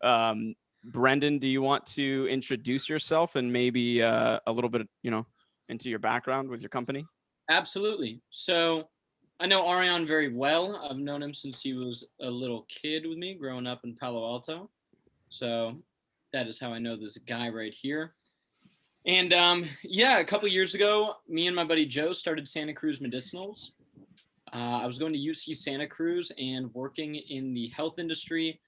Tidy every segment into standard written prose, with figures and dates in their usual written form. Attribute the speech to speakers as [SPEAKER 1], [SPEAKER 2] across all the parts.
[SPEAKER 1] Brendan, do you want to introduce yourself and maybe a little bit, into your background with your company?
[SPEAKER 2] Absolutely. So I know Ariane very well. I've known him since he was a little kid with me growing up in Palo Alto. So that is how I know this guy right here. And yeah, a couple years ago, me and my buddy Joe started Santa Cruz Medicinals. I was going to UC Santa Cruz and working in the health industry.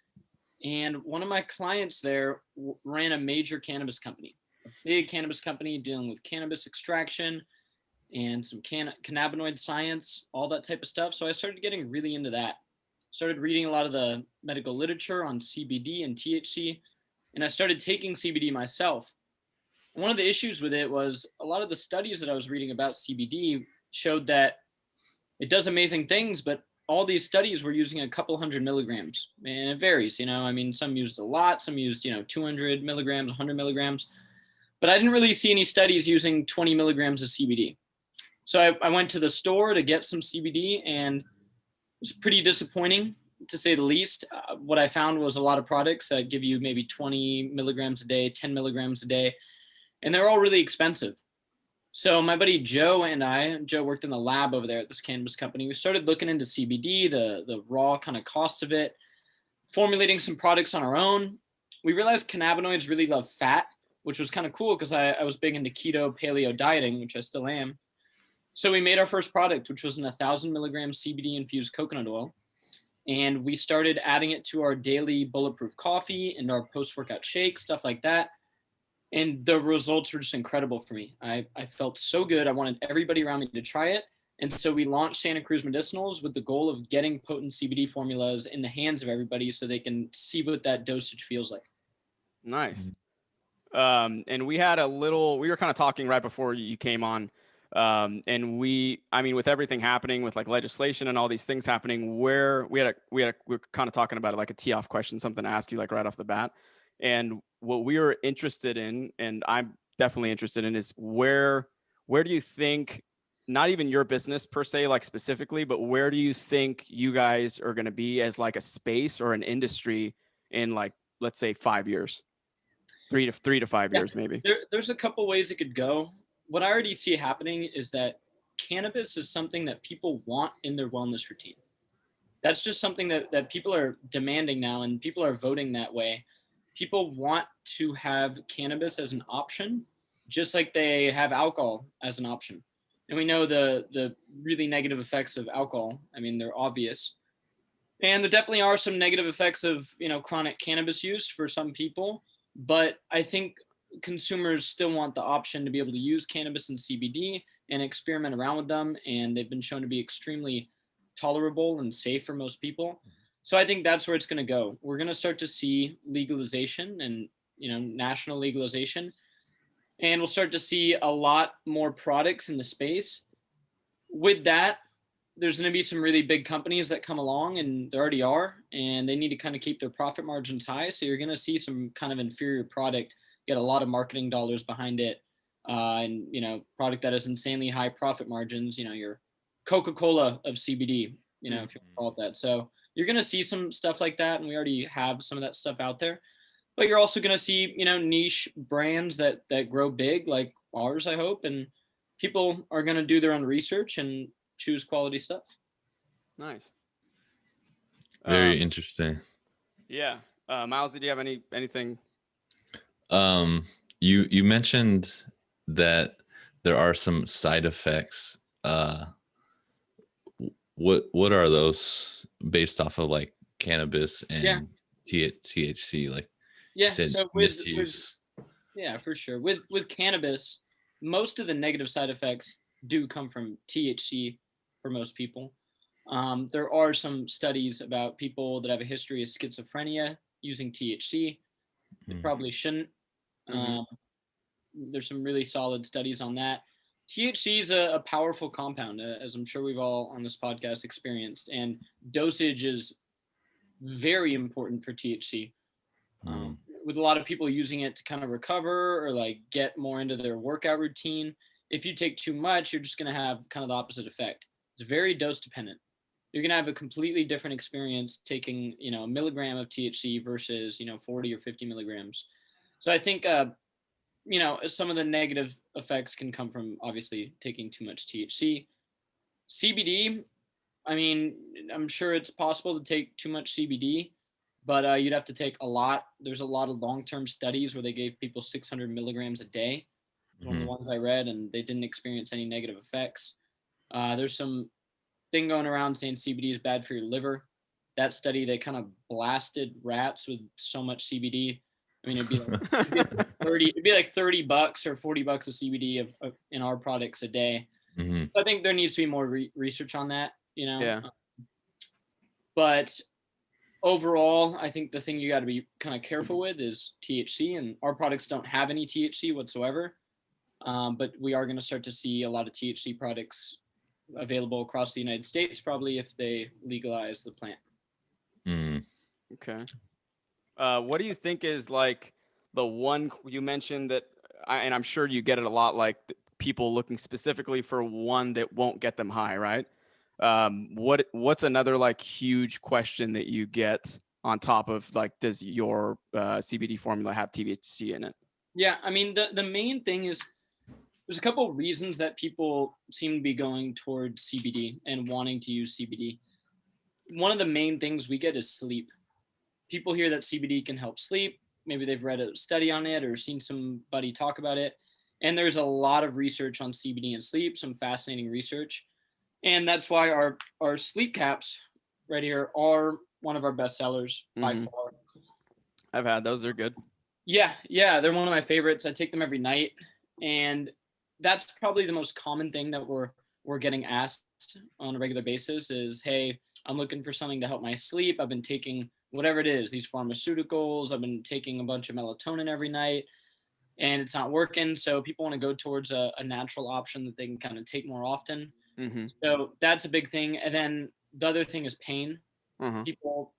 [SPEAKER 2] And one of my clients there ran a major cannabis company, a big cannabis company dealing with cannabis extraction and some cannabinoid science, all that type of stuff. So I started getting really into that. Started reading a lot of the medical literature on CBD and THC, and I started taking CBD myself. One of the issues with it was a lot of the studies that I was reading about CBD showed that it does amazing things, but all these studies were using a couple hundred milligrams, and it varies. I mean, some used a lot, some used 200 milligrams, 100 milligrams, but I didn't really see any studies using 20 milligrams of CBD. So I went to the store to get some CBD, and it was pretty disappointing, to say the least. What I found was a lot of products that give you maybe 20 milligrams a day, 10 milligrams a day, and they're all really expensive. So my buddy Joe worked in the lab over there at this cannabis company. We started looking into CBD, the raw kind of cost of it, formulating some products on our own. We realized cannabinoids really love fat, which was kind of cool because I was big into keto paleo dieting, which I still am. So we made our first product, which was an 1,000 milligram CBD infused coconut oil. And we started adding it to our daily bulletproof coffee and our post-workout shakes, stuff like that. And the results were just incredible for me. I felt so good. I wanted everybody around me to try it. And so we launched Santa Cruz Medicinals with the goal of getting potent CBD formulas in the hands of everybody so they can see what that dosage feels like.
[SPEAKER 1] Nice. And we were kind of talking right before you came on. And we're with everything happening with like legislation and all these things happening, we're kind of talking about it like a tee off question, something to ask you like right off the bat. And what we were interested in, and I'm definitely interested in, is where do you think, not even your business per se, like specifically, but where do you think you guys are going to be as like a space or an industry in like, let's say 5 years, 3 to 5 years, maybe?
[SPEAKER 2] There's a couple ways it could go. What I already see happening is that cannabis is something that people want in their wellness routine. That's just something that people are demanding now, and people are voting that way. People want to have cannabis as an option, just like they have alcohol as an option. And we know the really negative effects of alcohol. I mean, they're obvious. And there definitely are some negative effects of, chronic cannabis use for some people. But I think consumers still want the option to be able to use cannabis and CBD and experiment around with them. And they've been shown to be extremely tolerable and safe for most people. So I think that's where it's going to go. We're going to start to see legalization and, national legalization. And we'll start to see a lot more products in the space. With that, there's going to be some really big companies that come along, and there already are, and they need to kind of keep their profit margins high. So you're going to see some kind of inferior product get a lot of marketing dollars behind it. And, product that has insanely high profit margins, your Coca-Cola of CBD, if you want to call it that. So you're going to see some stuff like that, and we already have some of that stuff out there. But you're also going to see, niche brands that grow big, like ours, I hope, and people are going to do their own research and choose quality stuff.
[SPEAKER 1] Nice.
[SPEAKER 3] Very interesting.
[SPEAKER 1] Yeah. Miles, did you have anything?
[SPEAKER 3] You mentioned that there are some side effects. What are those based off of like cannabis and THC? Like,
[SPEAKER 2] so
[SPEAKER 3] misuse.
[SPEAKER 2] For sure. With cannabis, most of the negative side effects do come from THC for most people. There are some studies about people that have a history of schizophrenia using THC. They probably shouldn't. There's some really solid studies on that. THC is a powerful compound, as I'm sure we've all on this podcast experienced, and dosage is very important for THC. With a lot of people using it to kind of recover or like get more into their workout routine, if you take too much, you're just going to have kind of the opposite effect. It's very dose dependent. you're going to have a completely different experience taking, a milligram of THC versus, 40 or 50 milligrams. So I think, some of the negative effects can come from obviously taking too much THC. CBD, I mean, I'm sure it's possible to take too much CBD, but you'd have to take a lot. There's a lot of long-term studies where they gave people 600 milligrams a day. One of the ones I read, and they didn't experience any negative effects. There's some thing going around saying CBD is bad for your liver. That study, they kind of blasted rats with so much CBD. I mean, it'd be like $30 or $40 of CBD in our products a day.
[SPEAKER 3] Mm-hmm.
[SPEAKER 2] I think there needs to be more research on that,
[SPEAKER 1] Yeah.
[SPEAKER 2] But overall, I think the thing you got to be kind of careful with is THC, and our products don't have any THC whatsoever. But we are going to start to see a lot of THC products available across the United States, probably if they legalize the plant.
[SPEAKER 3] Mm.
[SPEAKER 1] Okay. What do you think is like the one you mentioned that, and I'm sure you get it a lot, like people looking specifically for one that won't get them high, right? What's another like huge question that you get on top of like, does your CBD formula have THC in it?
[SPEAKER 2] Yeah, I mean, the main thing is there's a couple of reasons that people seem to be going towards CBD and wanting to use CBD. One of the main things we get is sleep. People hear that CBD can help sleep. Maybe they've read a study on it or seen somebody talk about it. And there's a lot of research on CBD and sleep, some fascinating research. And that's why our sleep caps right here are one of our best sellers by far.
[SPEAKER 1] I've had those. They're good.
[SPEAKER 2] Yeah, they're one of my favorites. I take them every night. And that's probably the most common thing that we're getting asked on a regular basis is, hey, I'm looking for something to help my sleep. I've been taking whatever it is, these pharmaceuticals. I've been taking a bunch of melatonin every night and it's not working. So people want to go towards a natural option that they can kind of take more often.
[SPEAKER 1] Mm-hmm.
[SPEAKER 2] So that's a big thing. And then the other thing is pain. People,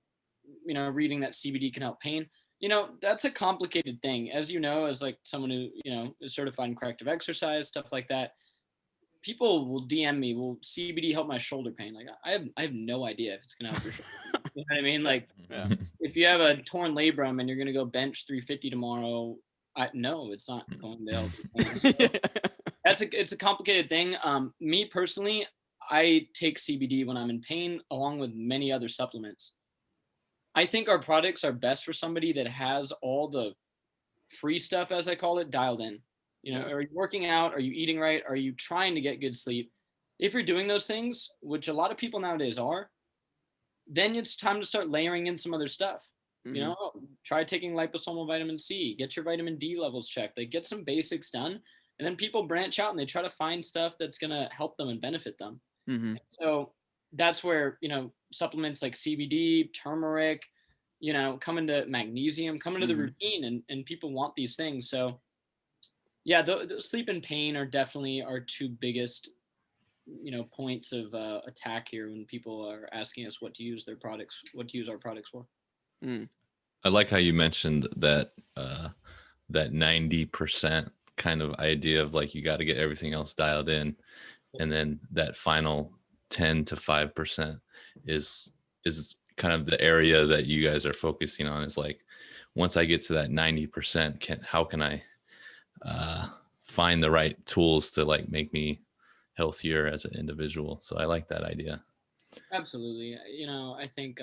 [SPEAKER 2] reading that CBD can help pain. That's a complicated thing. As you know, as like someone who, is certified in corrective exercise, stuff like that. People will DM me, will CBD help my shoulder pain? Like I have no idea if it's gonna help your shoulder pain. You know what I mean? Like if you have a torn labrum and you're gonna go bench 350 tomorrow, no, it's not going to help. So it's a complicated thing. Me personally, I take CBD when I'm in pain, along with many other supplements. I think our products are best for somebody that has all the free stuff, as I call it, dialed in. Are you working out? Are you eating right? Are you trying to get good sleep? If you're doing those things, which a lot of people nowadays are, then it's time to start layering in some other stuff. Try taking liposomal vitamin C, get your vitamin D levels checked, like get some basics done. And then people branch out and they try to find stuff that's going to help them and benefit them. So that's where, supplements like CBD, turmeric, come into magnesium, come into the routine, and people want these things. So yeah, the sleep and pain are definitely our two biggest, points of attack here when people are asking us what to use our products for.
[SPEAKER 3] I like how you mentioned that that 90% kind of idea of like you got to get everything else dialed in, and then that final 10 to 5% is kind of the area that you guys are focusing on. Is like, once I get to that 90%, how can I find the right tools to like make me healthier as an individual? So I like that idea.
[SPEAKER 2] Absolutely. I think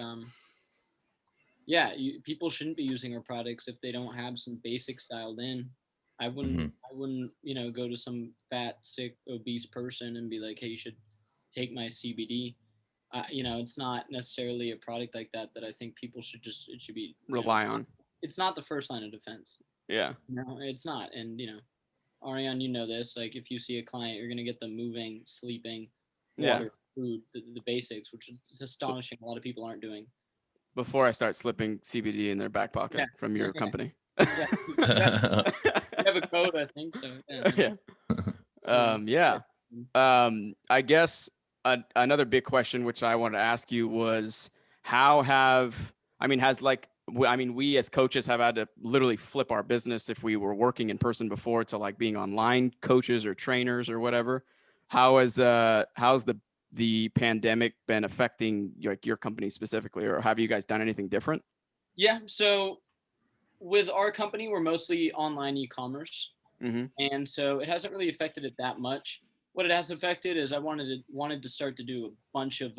[SPEAKER 2] people shouldn't be using our products if they don't have some basics dialed in. I wouldn't go to some fat, sick, obese person and be like, hey, you should take my CBD. It's not necessarily a product like that I think people should be
[SPEAKER 1] rely on.
[SPEAKER 2] It's not the first line of defense.
[SPEAKER 1] Yeah.
[SPEAKER 2] No, it's not. And Ariane, this, like if you see a client, you're going to get them moving, sleeping, water, food, the basics, which is astonishing. A lot of people aren't doing.
[SPEAKER 1] Before I start slipping CBD in their back pocket from your company.
[SPEAKER 2] Yeah. You have a code, I think so.
[SPEAKER 1] I guess another big question which I wanted to ask you was, we as coaches have had to literally flip our business if we were working in person before to like being online coaches or trainers or whatever. How's the the pandemic been affecting like your company specifically, or have you guys done anything different?
[SPEAKER 2] Yeah. So with our company, we're mostly online e-commerce.
[SPEAKER 1] Mm-hmm.
[SPEAKER 2] And so it hasn't really affected it that much. What it has affected is I wanted to start to do a bunch of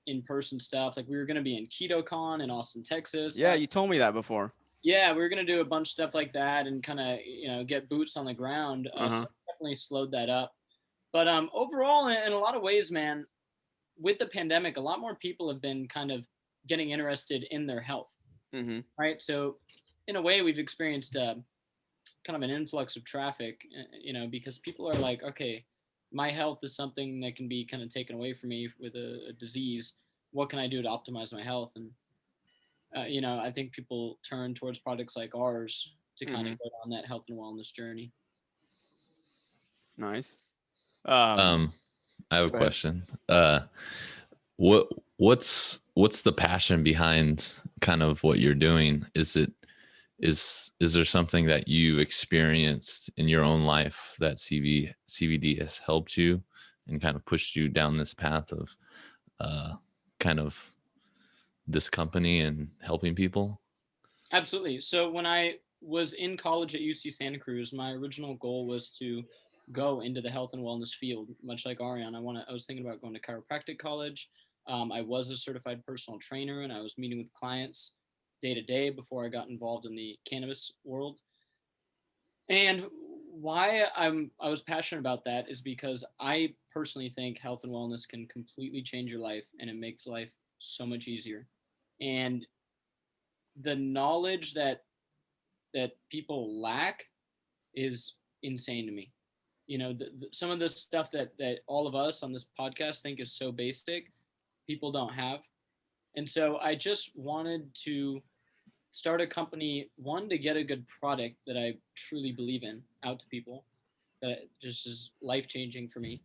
[SPEAKER 2] in-person stuff. Like we were going to be in KetoCon in Austin, Texas.
[SPEAKER 1] Yeah, you told me that before.
[SPEAKER 2] Yeah, we were going to do a bunch of stuff like that and kind of, get boots on the ground.
[SPEAKER 1] Uh-huh.
[SPEAKER 2] So definitely slowed that up. But overall, in a lot of ways, man, with the pandemic, a lot more people have been kind of getting interested in their health.
[SPEAKER 1] Mm-hmm.
[SPEAKER 2] Right. So in a way, we've experienced kind of an influx of traffic, because people are like, okay, my health is something that can be kind of taken away from me with a disease. What can I do to optimize my health? And, I think people turn towards products like ours to kind of go on that health and wellness journey.
[SPEAKER 1] Nice.
[SPEAKER 3] I have a question. What's the passion behind kind of what you're doing? Is there something that you experienced in your own life that CBD has helped you and kind of pushed you down this path of kind of this company and helping people?
[SPEAKER 2] Absolutely. So when I was in college at UC Santa Cruz, my original goal was to go into the health and wellness field, much like Ariane. I was thinking about going to chiropractic college. I was a certified personal trainer, and I was meeting with clients day to day before I got involved in the cannabis world. And why I was passionate about that is because I personally think health and wellness can completely change your life, and it makes life so much easier. And the knowledge that people lack is insane to me. Some of the stuff that all of us on this podcast think is so basic, people don't have. And so I just wanted to start a company, one, to get a good product that I truly believe in out to people, that just is life changing for me.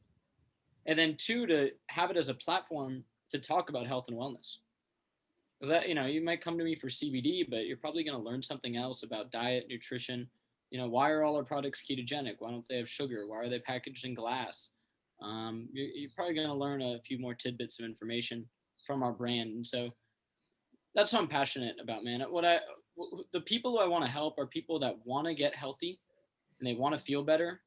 [SPEAKER 2] And then two, to have it as a platform to talk about health and wellness. Because that, you might come to me for CBD, but you're probably going to learn something else about diet, nutrition. Why are all our products ketogenic? Why don't they have sugar? Why are they packaged in glass? You're probably going to learn a few more tidbits of information from our brand. And so that's what I'm passionate about, man. The people who I want to help are people that want to get healthy and they want to feel better.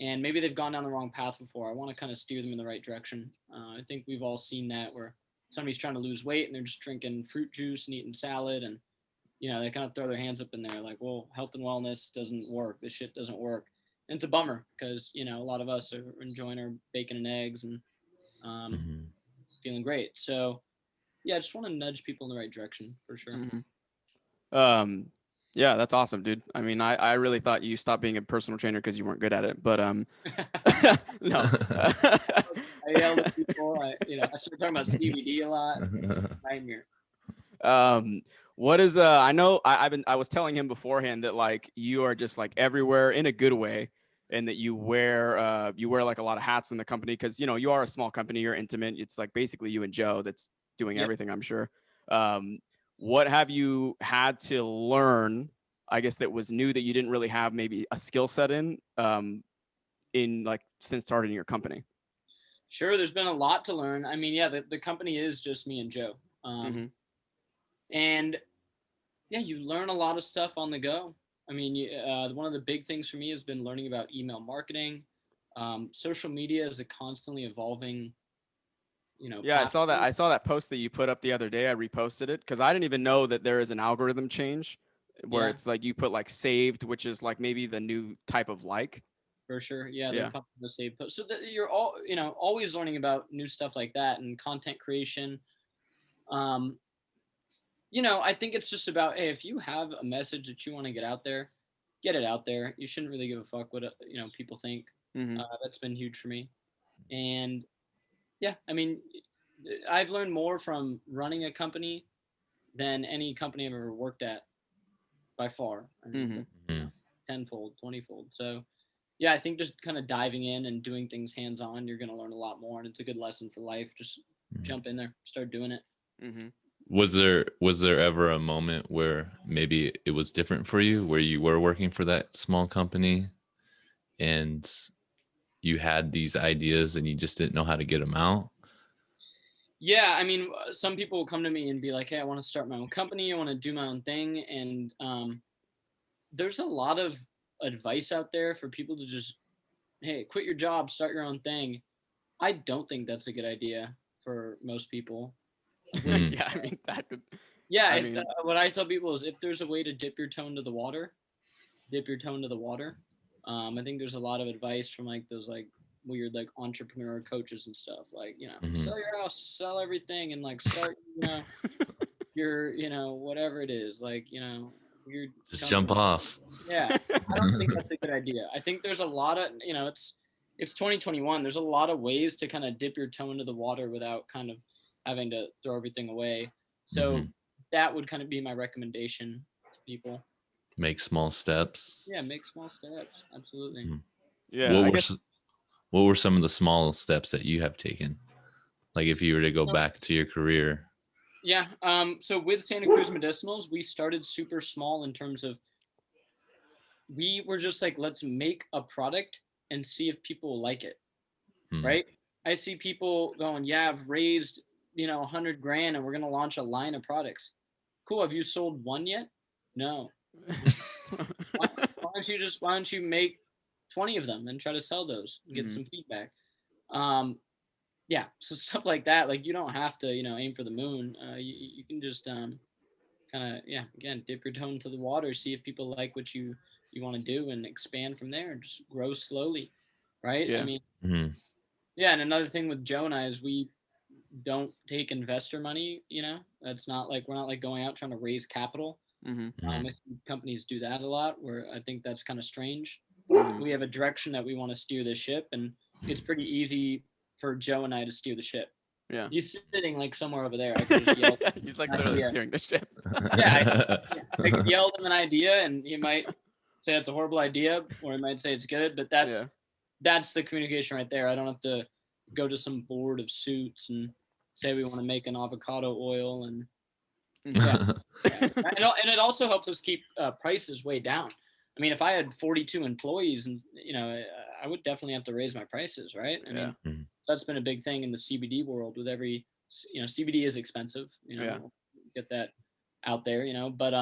[SPEAKER 2] And maybe they've gone down the wrong path before. I want to kind of steer them in the right direction. I think we've all seen that, where somebody's trying to lose weight and they're just drinking fruit juice and eating salad, and they kind of throw their hands up in there like, well, health and wellness doesn't work. This shit doesn't work. And it's a bummer because, a lot of us are enjoying our bacon and eggs and feeling great. So yeah, I just want to nudge people in the right direction for sure.
[SPEAKER 1] Yeah, that's awesome, dude. I mean, I really thought you stopped being a personal trainer because you weren't good at it, but no.
[SPEAKER 2] I yelled at people. I started talking about CBD a lot. Nightmare.
[SPEAKER 1] What is I know I was telling him beforehand that like you are just like everywhere in a good way, and that you wear like a lot of hats in the company because you are a small company, you're intimate. It's like basically you and Joe that's doing everything, I'm sure. What have you had to learn, I guess, that was new that you didn't really have maybe a skill set in like since starting your company?
[SPEAKER 2] Sure, there's been a lot to learn. I mean, yeah, the company is just me and Joe. And yeah, you learn a lot of stuff on the go. I mean, one of the big things for me has been learning about email marketing. Social media is a constantly evolving,
[SPEAKER 1] Yeah, I saw that post that you put up the other day. I reposted it because I didn't even know that there is an algorithm change where it's like you put like saved, which is like maybe the new type of like.
[SPEAKER 2] For sure. Yeah, they're pumping the save post. So that you're all, always learning about new stuff like that and content creation. I think it's just about, hey, if you have a message that you want to get out there, get it out there. You shouldn't really give a fuck what people think. That's been huge for me. And yeah, I mean, I've learned more from running a company than any company I've ever worked at by far. I mean, tenfold, 20-fold. So yeah, I think just kind of diving in and doing things hands-on, you're going to learn a lot more, and it's a good lesson for life. Just jump in there, start doing it.
[SPEAKER 3] Was there ever a moment where maybe it was different for you, where you were working for that small company and you had these ideas and you just didn't know how to get them out?
[SPEAKER 2] Yeah, I mean, some people will come to me and be like, "Hey, I want to start my own company. I want to do my own thing." And there's a lot of advice out there for people to just, hey, quit your job, start your own thing. I don't think that's a good idea for most people.
[SPEAKER 3] Mm,
[SPEAKER 1] Yeah, I mean that could.
[SPEAKER 2] Yeah,
[SPEAKER 1] I
[SPEAKER 2] if
[SPEAKER 1] mean,
[SPEAKER 2] what I tell people is if there's a way to dip your toe into the water, dip your toe into the water. I think there's a lot of advice from like those like weird like entrepreneur coaches and stuff, like,
[SPEAKER 3] mhm.
[SPEAKER 2] sell your house, sell everything, and like start, your, whatever it is, like, weird
[SPEAKER 3] Just jump
[SPEAKER 2] company.
[SPEAKER 3] off.
[SPEAKER 2] Yeah, I don't think that's a good idea. I think there's a lot of, it's 2021. There's a lot of ways to kind of dip your toe into the water without kind of having to throw everything away. So
[SPEAKER 3] Mhm.
[SPEAKER 2] that would kind of be my recommendation to people.
[SPEAKER 3] Make small steps.
[SPEAKER 2] Yeah, make small steps. Absolutely.
[SPEAKER 3] Mm.
[SPEAKER 1] yeah,
[SPEAKER 3] What
[SPEAKER 1] I
[SPEAKER 3] were
[SPEAKER 1] guess.
[SPEAKER 3] what were some of the small steps that you have taken? Like if you were to go
[SPEAKER 2] So,
[SPEAKER 3] back to your career.
[SPEAKER 2] yeah. So with Santa Cruz Medicinals, we started super small in terms of we were just like, let's make a product and see if people like it.
[SPEAKER 3] Mm.
[SPEAKER 2] Right? I see people going, yeah, I've raised, 100 grand and we're going to launch a line of products. Cool. Have you sold one yet? No. Why don't you make 20 of them and try to sell those and get
[SPEAKER 1] Mhm.
[SPEAKER 2] some feedback? Um, yeah. So stuff like that, like you don't have to, aim for the moon. You can just, kind of, yeah, again, dip your toe into the water, see if people like what you want to do and expand from there and just grow slowly. Right. I
[SPEAKER 1] Yeah.
[SPEAKER 2] mean,
[SPEAKER 3] Mm.
[SPEAKER 2] yeah. And another thing with Joe and I is we don't take investor money. That's not like we're not like going out trying to raise capital.
[SPEAKER 1] Mhm.
[SPEAKER 3] Mm.
[SPEAKER 2] I see companies do that a lot, where I think that's kind of strange.
[SPEAKER 1] Mhm.
[SPEAKER 2] We have a direction that we want to steer the ship, and it's pretty easy for Joe and I to steer the ship.
[SPEAKER 1] Yeah.
[SPEAKER 2] He's sitting like somewhere over there. I could just yell
[SPEAKER 1] He's like
[SPEAKER 2] an
[SPEAKER 1] literally
[SPEAKER 2] idea.
[SPEAKER 1] steering the ship.
[SPEAKER 2] Yeah, I could yell him an idea, and he might say it's a horrible idea, or he might say it's good. But
[SPEAKER 1] Yeah.
[SPEAKER 2] that's the communication right there. I don't have to go to some board of suits and say we want to make an avocado oil, and yeah,
[SPEAKER 1] Mhm.
[SPEAKER 2] yeah. And it also helps us keep prices way down. I mean, if I had 42 employees, and I would definitely have to raise my prices, right? I
[SPEAKER 1] Yeah.
[SPEAKER 2] mean, that's been a big thing in the CBD world. With every, CBD is expensive.
[SPEAKER 1] Yeah.
[SPEAKER 2] Get that out there. But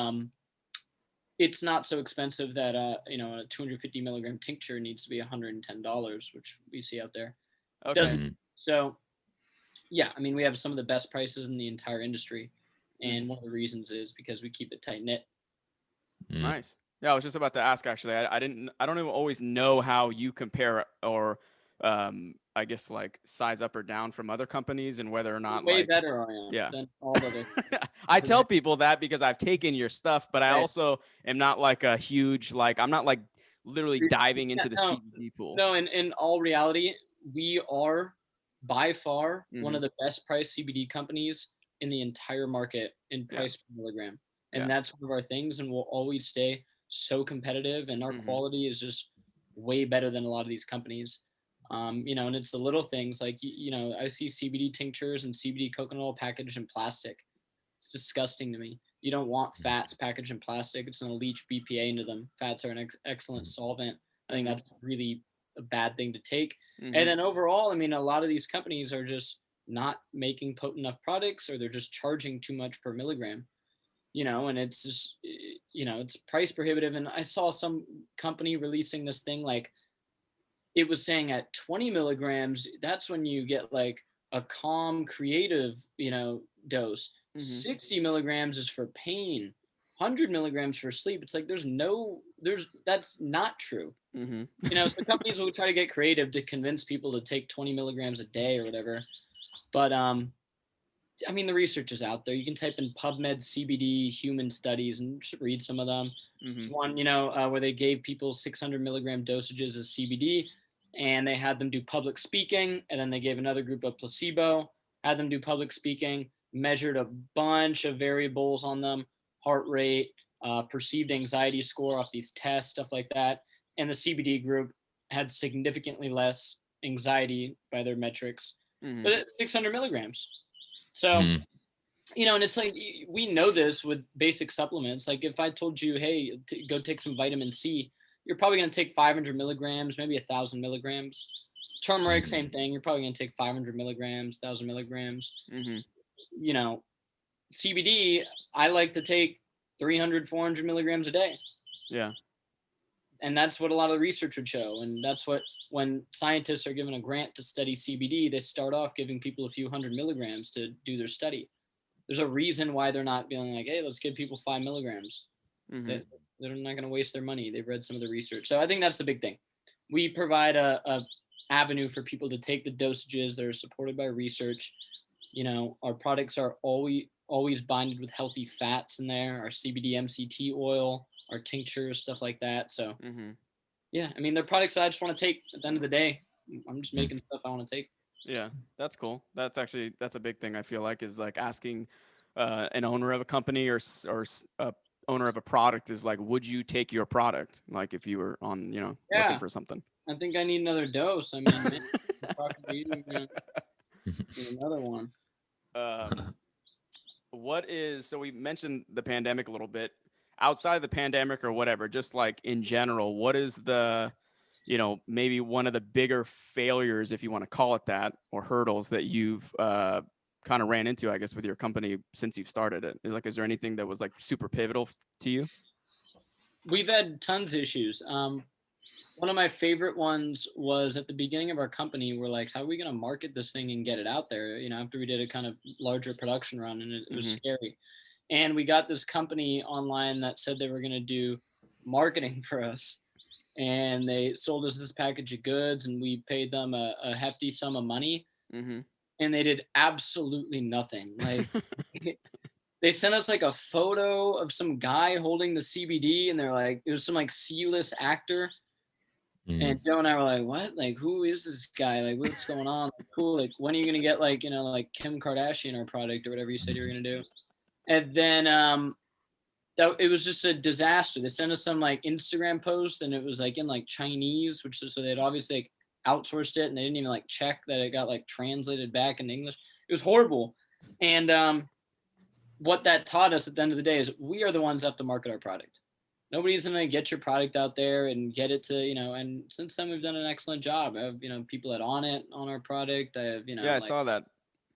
[SPEAKER 2] it's not so expensive that a 250 milligram tincture needs to be $110, which we see out there.
[SPEAKER 1] Okay.
[SPEAKER 2] Doesn't. So yeah, I mean, we have some of the best prices in the entire industry,
[SPEAKER 1] Mhm.
[SPEAKER 2] and one of the reasons is because we keep it tight knit.
[SPEAKER 3] Mm.
[SPEAKER 1] Nice. Yeah, I was just about to ask actually. I don't even always know how you compare or I guess like size up or down from other companies and whether or not
[SPEAKER 2] Way
[SPEAKER 1] like
[SPEAKER 2] better, Ariane,
[SPEAKER 1] yeah.
[SPEAKER 2] than all other.
[SPEAKER 1] I tell people that because I've taken your stuff, but I
[SPEAKER 2] Right.
[SPEAKER 1] also am not like a huge like I'm not like literally diving
[SPEAKER 2] Yeah,
[SPEAKER 1] into the
[SPEAKER 2] no,
[SPEAKER 1] CBD pool.
[SPEAKER 2] no. In all reality, we are by far one
[SPEAKER 1] Mhm.
[SPEAKER 2] of the best priced CBD companies in the entire market in
[SPEAKER 1] Yeah.
[SPEAKER 2] price per milligram, and
[SPEAKER 1] Yeah.
[SPEAKER 2] that's one of our things, and we'll always stay so competitive, and our
[SPEAKER 1] Mhm.
[SPEAKER 2] quality is just way better than a lot of these companies. And it's the little things like I see CBD tinctures and CBD coconut oil packaged in plastic. It's disgusting to me. You don't want fats packaged in plastic. It's going to leach BPA into them. Fats are an excellent solvent. I think
[SPEAKER 1] Mhm.
[SPEAKER 2] that's really a bad thing to take. And
[SPEAKER 1] Mhm.
[SPEAKER 2] then overall, I mean, a lot of these companies are just not making potent enough products, or they're just charging too much per milligram. And it's just, it's price prohibitive. And I saw some company releasing this thing like it was saying at 20 milligrams, that's when you get like a calm, creative, dose.
[SPEAKER 1] Mhm.
[SPEAKER 2] 60 milligrams is for pain, 100 milligrams for sleep. It's like that's not true.
[SPEAKER 1] Mhm.
[SPEAKER 2] So companies will try to get creative to convince people to take 20 milligrams a day or whatever. But I mean, the research is out there. You can type in PubMed CBD human studies and just read some of them. There's
[SPEAKER 1] Mhm.
[SPEAKER 2] one, where they gave people 600 milligram dosages of CBD, and they had them do public speaking. And then they gave another group of placebo, had them do public speaking, measured a bunch of variables on them, heart rate, perceived anxiety score off these tests, stuff like that. And the CBD group had significantly less anxiety by their metrics,
[SPEAKER 1] Mhm.
[SPEAKER 2] but at 600 milligrams. So,
[SPEAKER 3] Mm.
[SPEAKER 2] and it's like we know this with basic supplements. Like if I told you, hey, go take some vitamin C, you're probably going to take 500 milligrams, maybe 1,000 milligrams. Turmeric, same thing. You're probably going to take 500 milligrams, 1,000 milligrams.
[SPEAKER 1] Mm-hmm.
[SPEAKER 2] You know, CBD, I like to take 300, 400 milligrams a day.
[SPEAKER 1] Yeah.
[SPEAKER 2] And that's what a lot of the research would show. And that's what, when scientists are given a grant to study CBD, they start off giving people a few hundred milligrams to do their study. There's a reason why they're not being like, hey, let's give people 5 milligrams.
[SPEAKER 1] Mm-hmm.
[SPEAKER 2] They're not going to waste their money. They've read some of the research. So I think that's the big thing. We provide a avenue for people to take the dosages that are supported by research. You know, our products are always binded with healthy fats in there, our CBD MCT oil, our tinctures, stuff like that. So yeah, I mean, they're products that I just want to take at the end of the day. I'm just making stuff I want to take.
[SPEAKER 1] Yeah, that's cool. That's a big thing. I feel like is like asking an owner of a company or a owner of a product is like, would you take your product? Like if you were on, looking for something.
[SPEAKER 2] I think I need another dose. I mean, man, I'm talking to you, man. Need another one.
[SPEAKER 1] So we mentioned the pandemic a little bit. Outside of the pandemic or whatever, just like in general, what is the, maybe one of the bigger failures, if you want to call it that, or hurdles that you've kind of ran into, I guess, with your company since you've started it? Is there anything that was like super pivotal to you?
[SPEAKER 2] We've had tons of issues. One of my favorite ones was at the beginning of our company. We're like, how are we going to market this thing and get it out there? After we did a kind of larger production run, and it was scary. And we got this company online that said they were going to do marketing for us. And they sold us this package of goods, and we paid them a hefty sum of money. And they did absolutely nothing. Like they sent us like a photo of some guy holding the CBD, and they're like, it was some like C-list actor. And Joe and I were like, what? Like, who is this guy? Like, what's going on? Like, cool. Like, when are you going to get like, like Kim Kardashian our product or whatever you said you were going to do? And then it was just a disaster. They sent us some like Instagram post, and it was like in like Chinese, so they'd obviously like outsourced it, and they didn't even like check that it got like translated back into English. It was horrible. And what that taught us at the end of the day is we are the ones that have to market our product. Nobody's going to get your product out there and get it to, and since then we've done an excellent job. I have, people that on our product. I have,
[SPEAKER 1] Yeah, I saw that.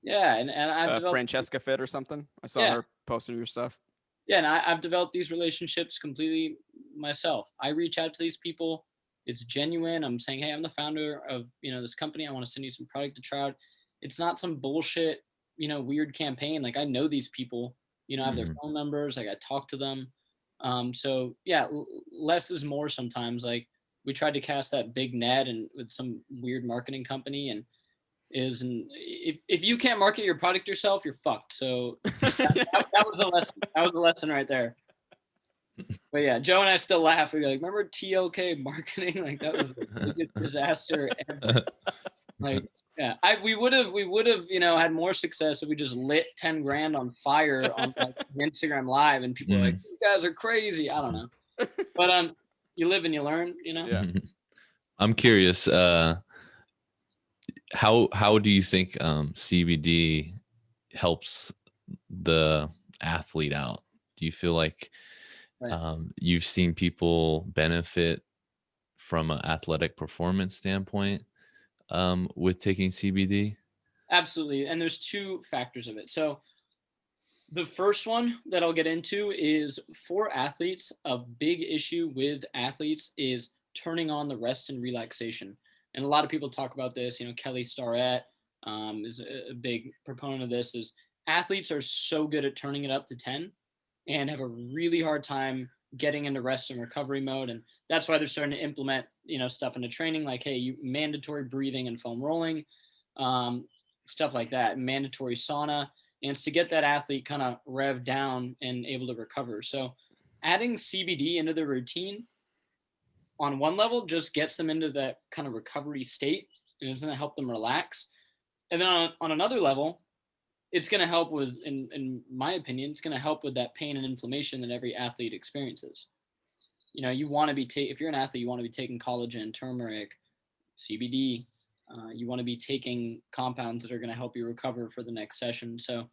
[SPEAKER 2] Yeah. And I've developed
[SPEAKER 1] Francesca Fit or something. I saw her posting your stuff.
[SPEAKER 2] Yeah. And I've developed these relationships completely myself. I reach out to these people. It's genuine. I'm saying, hey, I'm the founder of, this company. I want to send you some product to try out. It's not some bullshit, weird campaign. Like I know these people, I have their phone numbers. Like I talk to them. So yeah, less is more sometimes. Like we tried to cast that big net and with some weird marketing company, and if you can't market your product yourself, you're fucked. So that was a lesson. That was a lesson right there. But yeah, Joe and I still laugh. We're like, remember TLK marketing? Like that was the biggest disaster ever. Like, yeah, we would have, had more success if we just lit 10 grand on fire on like Instagram Live, and people were like, these guys are crazy. I don't know, but you live and you learn,
[SPEAKER 1] Yeah.
[SPEAKER 3] I'm curious, how do you think CBD helps the athlete out? Do you feel like you've seen people benefit from an athletic performance standpoint with taking CBD?
[SPEAKER 2] Absolutely. And there's two factors of it. So the first one that I'll get into is for athletes, a big issue with athletes is turning on the rest and relaxation. And a lot of people talk about this, Kelly Starrett is a big proponent of this, is athletes are so good at turning it up to 10 and have a really hard time getting into rest and recovery mode. And that's why they're starting to implement, stuff into training, like, hey, mandatory breathing and foam rolling, stuff like that, mandatory sauna. And it's to get that athlete kind of revved down and able to recover. So adding CBD into their routine on one level just gets them into that kind of recovery state, and it's going to help them relax. And then on another level, it's going to help with, in my opinion, it's going to help with that pain and inflammation that every athlete experiences. You want to be, if you're an athlete, you want to be taking collagen, turmeric, CBD. You want to be taking compounds that are going to help you recover for the next session. So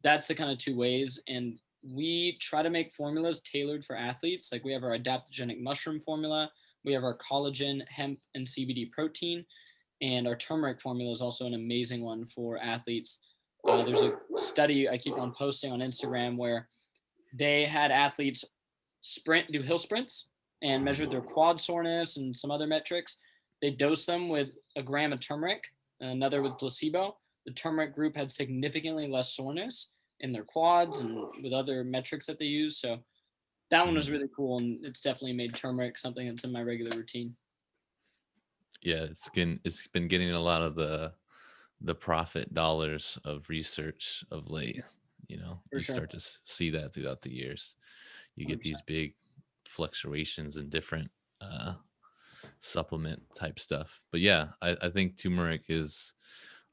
[SPEAKER 2] that's the kind of two ways. And we try to make formulas tailored for athletes. Like we have our adaptogenic mushroom formula. We have our collagen, hemp, and CBD protein. And our turmeric formula is also an amazing one for athletes. There's a study I keep on posting on Instagram where they had athletes do hill sprints and measured their quad soreness and some other metrics. They dosed them with a gram of turmeric and another with placebo. The turmeric group had significantly less soreness in their quads and with other metrics that they use. So that one was really cool, and it's definitely made turmeric something that's in my regular routine.
[SPEAKER 3] Yeah, it's been getting a lot of the profit dollars of research of late. You know,
[SPEAKER 2] For
[SPEAKER 3] you
[SPEAKER 2] sure.
[SPEAKER 3] start to see that throughout the years. You get
[SPEAKER 2] 100%.
[SPEAKER 3] these big fluctuations in different supplement type stuff. But yeah, I think turmeric is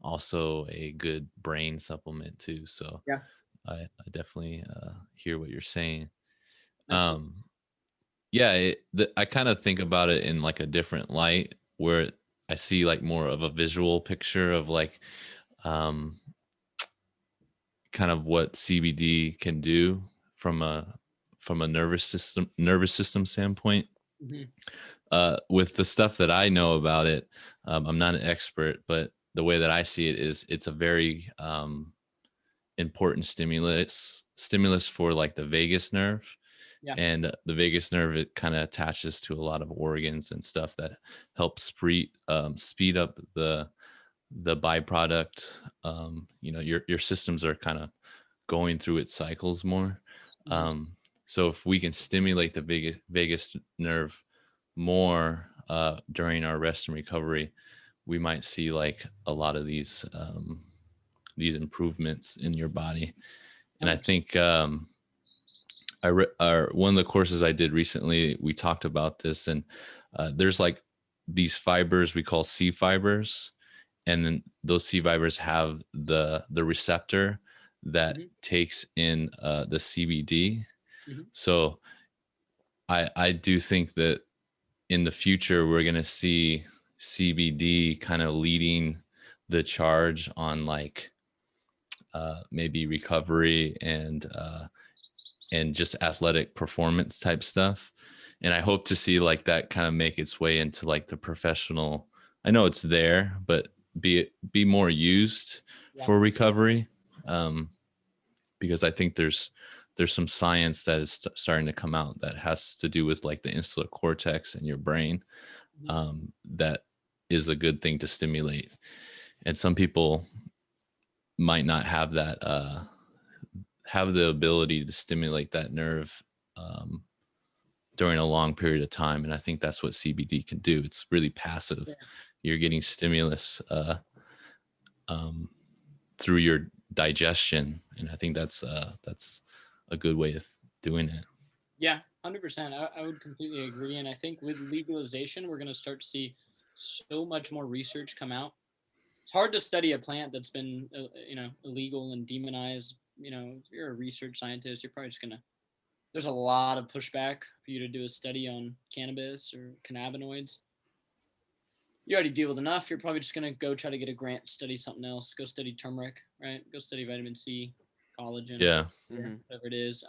[SPEAKER 3] also a good brain supplement too. So
[SPEAKER 2] Yeah,
[SPEAKER 3] I definitely hear what you're saying.
[SPEAKER 2] absolutely.
[SPEAKER 3] Yeah, I kind of think about it in like a different light where I see like more of a visual picture of like um, kind of what CBD can do from a nervous system standpoint.
[SPEAKER 2] Mhm.
[SPEAKER 3] With the stuff that I know about it, I'm not an expert, but the way that I see it is it's a very important stimulus for like the vagus nerve.
[SPEAKER 2] Yeah.
[SPEAKER 3] And the vagus nerve, it kind of attaches to a lot of organs and stuff that helps speed up the byproduct. You know, your systems are kind of going through its cycles more.
[SPEAKER 2] Mhm.
[SPEAKER 3] So if we can stimulate the vagus nerve more during our rest and recovery, we might see like a lot of these improvements in your body. And I
[SPEAKER 2] 100%.
[SPEAKER 3] think one of the courses I did recently, we talked about this, and there's like these fibers we call C fibers, and then those C fibers have the receptor that
[SPEAKER 2] Mhm.
[SPEAKER 3] takes in the CBD.
[SPEAKER 2] Mhm.
[SPEAKER 3] So I do think that in the future we're gonna see CBD kind of leading the charge on like maybe recovery and just athletic performance type stuff. And I hope to see like that kind of make its way into like the professional. I know it's there, but be more used
[SPEAKER 2] Yeah.
[SPEAKER 3] for recovery. Because I think there's some science that is starting to come out that has to do with like the insular cortex in your brain.
[SPEAKER 2] Mhm.
[SPEAKER 3] That is a good thing to stimulate. And some people might not have that have the ability to stimulate that nerve um, during a long period of time. And I think that's what CBD can do. It's really passive.
[SPEAKER 2] Yeah.
[SPEAKER 3] You're getting stimulus um, through your digestion, and I think that's a good way of doing it.
[SPEAKER 2] Yeah, 100%. I would completely agree. And I think with legalization, we're going to start to see so much more research come out. It's hard to study a plant that's been, illegal and demonized. You know, if you're a research scientist, you're probably just going to, there's a lot of pushback for you to do a study on cannabis or cannabinoids. You already deal with enough. You're probably just going to go try to get a grant, study something else, go study turmeric, right? Go study vitamin C, collagen,
[SPEAKER 3] Yeah.
[SPEAKER 2] whatever it is.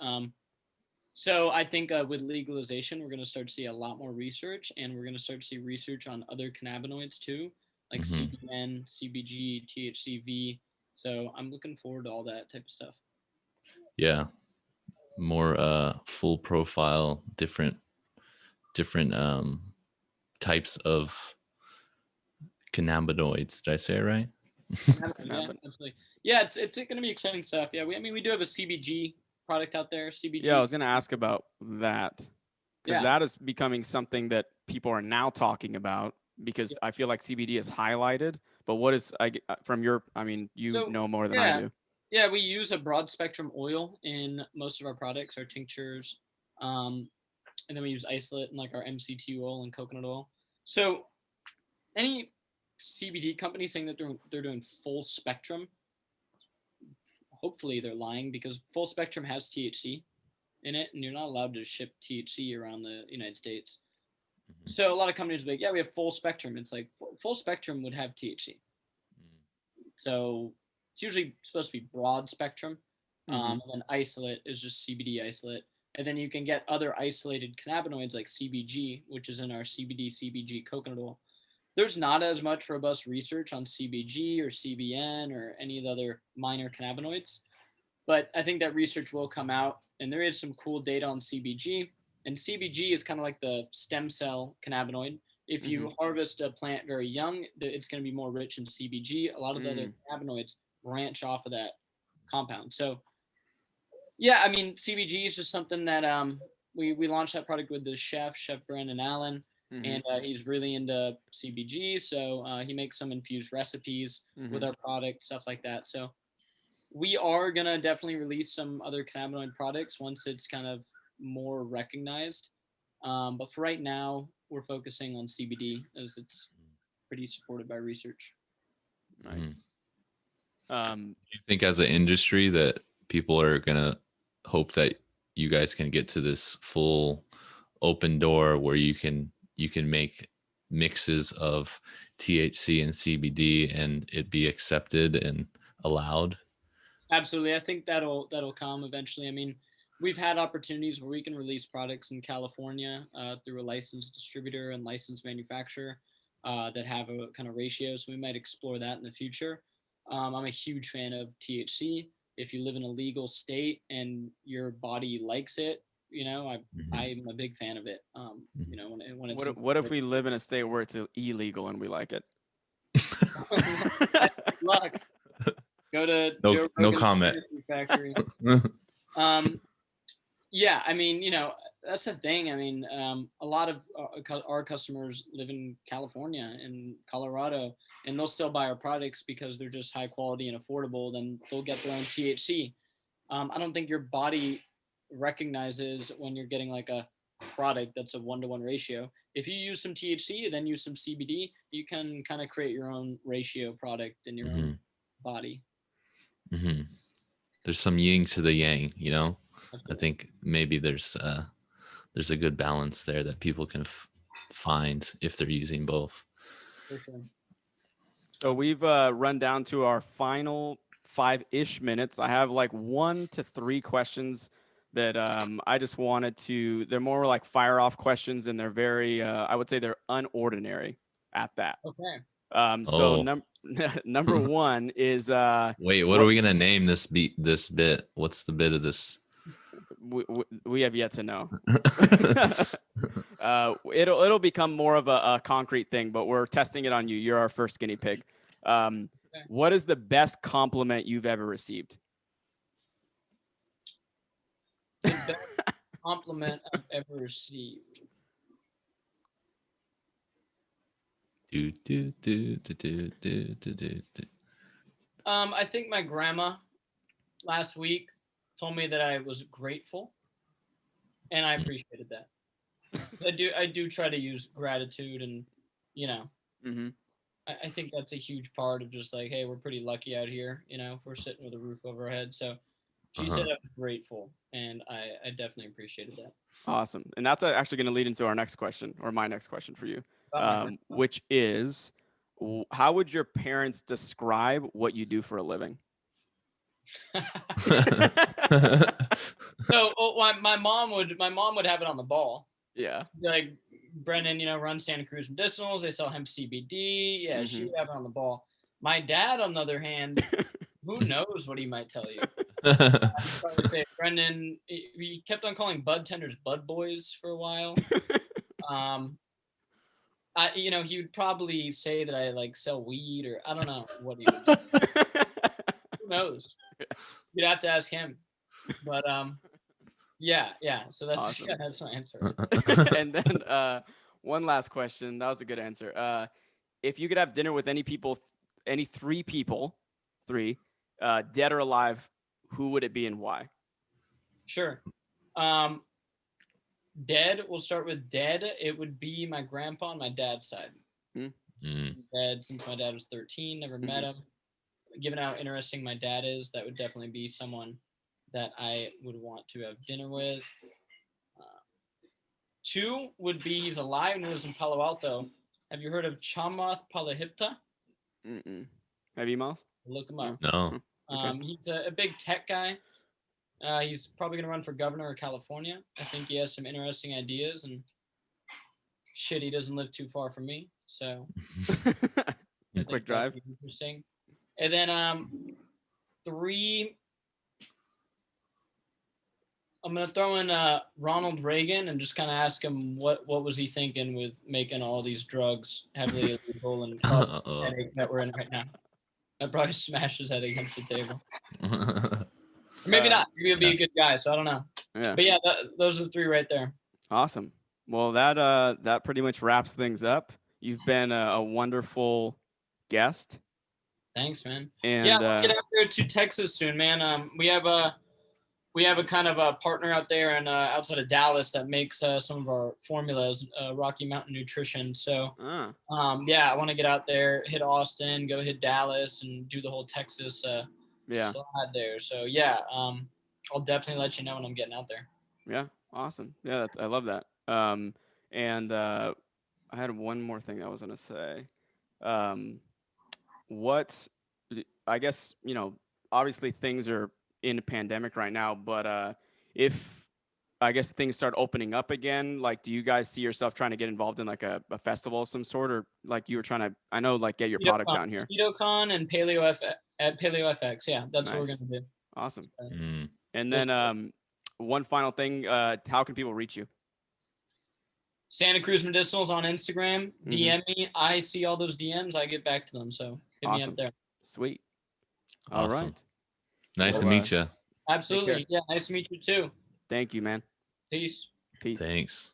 [SPEAKER 2] So I think with legalization, we're going to start to see a lot more research, and we're going to start to see research on other cannabinoids too, like
[SPEAKER 3] Hmm.
[SPEAKER 2] CBN, CBG, THCV. So I'm looking forward to all that type of stuff.
[SPEAKER 3] Yeah. More full profile, different types of cannabinoids. Did I say it right?
[SPEAKER 2] Yeah,
[SPEAKER 1] Cannabis.
[SPEAKER 2] absolutely. Yeah, it's going to be exciting stuff. Yeah, we do have a CBG product out there.
[SPEAKER 1] Yeah, I
[SPEAKER 2] CBG.
[SPEAKER 1] was going to ask about that because
[SPEAKER 2] Yeah.
[SPEAKER 1] that is becoming something that people are now talking about because
[SPEAKER 2] Yeah.
[SPEAKER 1] I feel like CBD is highlighted. But what is from your? I mean, you
[SPEAKER 2] So
[SPEAKER 1] know more than I
[SPEAKER 2] yeah,
[SPEAKER 1] do.
[SPEAKER 2] yeah, we use a broad spectrum oil in most of our products, our tinctures, um, and then we use isolate and like our MCT oil and coconut oil. So any CBD company saying that they're doing full spectrum, hopefully they're lying because full spectrum has THC in it, and you're not allowed to ship THC around the United States. So a lot of companies will be like, yeah, we have full spectrum. It's like full spectrum would have THC. So it's usually supposed to be broad spectrum.
[SPEAKER 1] Mm-hmm.
[SPEAKER 2] And then isolate is just CBD isolate. And then you can get other isolated cannabinoids like CBG, which is in our CBD CBG coconut oil. There's not as much robust research on CBG or CBN or any of the other minor cannabinoids, but I think that research will come out, and there is some cool data on CBG. And CBG is kind of like the stem cell cannabinoid. If you harvest a plant very young, it's going to be more rich in CBG. A lot of the other cannabinoids branch off of that compound. So yeah, I mean, CBG is just something that we launched that product with the chef Brandon Allen, and he's really into CBG. So he makes some infused recipes with our product, stuff like that. So we are gonna definitely release some other cannabinoid products once it's kind of more recognized. But for right now, we're focusing on CBD as it's pretty supported by research.
[SPEAKER 1] Nice.
[SPEAKER 3] Do you think as an industry that people are gonna hope that you guys can get to this full open door where you can make mixes of THC and CBD and it be accepted and allowed?
[SPEAKER 2] Absolutely, I think that'll come eventually. I mean, we've had opportunities where we can release products in California through a licensed distributor and licensed manufacturer that have a kind of ratio. So we might explore that in the future. I'm a huge fan of THC. If you live in a legal state and your body likes it, I'm a big fan of it. When it's
[SPEAKER 1] What if we live in a state where it's illegal and we like it?
[SPEAKER 2] Good luck. Go to Joe
[SPEAKER 3] no
[SPEAKER 2] Rogan's
[SPEAKER 3] comment.
[SPEAKER 2] Factory. Yeah, I mean, that's the thing. I mean, a lot of our customers live in California and Colorado, and they'll still buy our products because they're just high quality and affordable. Then they'll get their own THC. I don't think your body recognizes when you're getting like a product that's a 1-to-1 ratio. If you use some THC, then use some CBD, you can kind of create your own ratio product in your own body.
[SPEAKER 3] There's some yin to the yang,
[SPEAKER 2] Absolutely.
[SPEAKER 3] I think maybe there's a good balance there that people can find if they're using both.
[SPEAKER 2] For sure.
[SPEAKER 1] So we've run down to our final 5-ish minutes. I have like 1 to 3 questions that I just wanted to. They're more like fire off questions, and they're very. I would say they're unordinary at that.
[SPEAKER 2] Okay.
[SPEAKER 1] So number 1 is.
[SPEAKER 3] Wait, what are we gonna name this bit? What's the bit of this?
[SPEAKER 1] We have yet to know. It'll become more of a concrete thing, but we're testing it on you. You're our first guinea pig.
[SPEAKER 2] Okay.
[SPEAKER 1] What is the best compliment you've ever received?
[SPEAKER 2] The best compliment I've ever received. I think my grandma last week told me that I was grateful, and I appreciated that. I do try to use gratitude, and I think that's a huge part of just like, hey, we're pretty lucky out here. If we're sitting with a roof over our head. So she said I was grateful, and I definitely appreciated that.
[SPEAKER 1] Awesome. And that's actually going to lead into our next question, or my next question for you, which is, how would your parents describe what you do for a living?
[SPEAKER 2] So my mom would have it on the ball.
[SPEAKER 1] Yeah.
[SPEAKER 2] Like, Brendan, runs Santa Cruz Medicinals. They sell hemp CBD. Yeah, she would have it on the ball. My dad, on the other hand, who knows what he might tell you. I'd probably say, Brendan, he kept on calling bud tenders bud boys for a while. He would probably say that I like sell weed, or I don't know what he would do. Who knows? You'd have to ask him. But yeah. So that's
[SPEAKER 1] awesome.
[SPEAKER 2] That's my answer.
[SPEAKER 1] And then one last question. That was a good answer. If you could have dinner with any 3 people, dead or alive, who would it be and why?
[SPEAKER 2] Sure. Dead. We'll start with dead. It would be my grandpa on my dad's side. Dead since my dad was 13. Never met him. Given how interesting my dad is, that would definitely be someone that I would want to have dinner with. 2 would be, he's alive and lives in Palo Alto. Have you heard of Chamath Palihapitiya?
[SPEAKER 1] Have you, Miles?
[SPEAKER 2] Look him up.
[SPEAKER 3] No.
[SPEAKER 1] Okay.
[SPEAKER 2] He's a big tech guy. He's probably going to run for governor of California. I think he has some interesting ideas, and shit, he doesn't live too far from me, so I think
[SPEAKER 1] Quick
[SPEAKER 2] that'd
[SPEAKER 1] drive.
[SPEAKER 2] be interesting. And then 3, I'm gonna throw in Ronald Reagan and just kind of ask him what was he thinking with making all these drugs heavily illegal and causing the headache that we're in right now. I'd probably smash his head against the table. Or maybe not. Maybe he'll be a good guy. So I don't know.
[SPEAKER 1] Yeah.
[SPEAKER 2] But yeah, those are the 3 right there.
[SPEAKER 1] Awesome. Well, that pretty much wraps things up. You've been a wonderful guest.
[SPEAKER 2] Thanks, man.
[SPEAKER 1] And
[SPEAKER 2] yeah, we'll get out there to Texas soon, man. We have a kind of a partner out there and outside of Dallas that makes some of our formulas, Rocky Mountain Nutrition. So yeah, I want to get out there, hit Austin, go hit Dallas, and do the whole Texas slide there. So yeah, I'll definitely let you know when I'm getting out there.
[SPEAKER 1] Yeah, awesome. Yeah, I love that. And I had one more thing I was gonna say. What I guess, obviously things are in a pandemic right now, but if I guess things start opening up again, like, do you guys see yourself trying to get involved in like a festival of some sort, or like you were trying to, I know, like get your product down here?
[SPEAKER 2] KetoCon and at Paleo FX. Yeah, that's what we're
[SPEAKER 1] Nice.
[SPEAKER 2] gonna do.
[SPEAKER 1] Awesome. And then one final thing, how can people reach you?
[SPEAKER 2] Santa Cruz Medicinals on Instagram. DM me. I see all those DMs. I get back to them. So hit me up there.
[SPEAKER 1] Sweet.
[SPEAKER 3] Awesome.
[SPEAKER 1] All right.
[SPEAKER 3] Nice to meet you.
[SPEAKER 2] Absolutely. Yeah, nice to meet you too.
[SPEAKER 1] Thank you, man.
[SPEAKER 2] Peace.
[SPEAKER 1] Peace.
[SPEAKER 3] Thanks.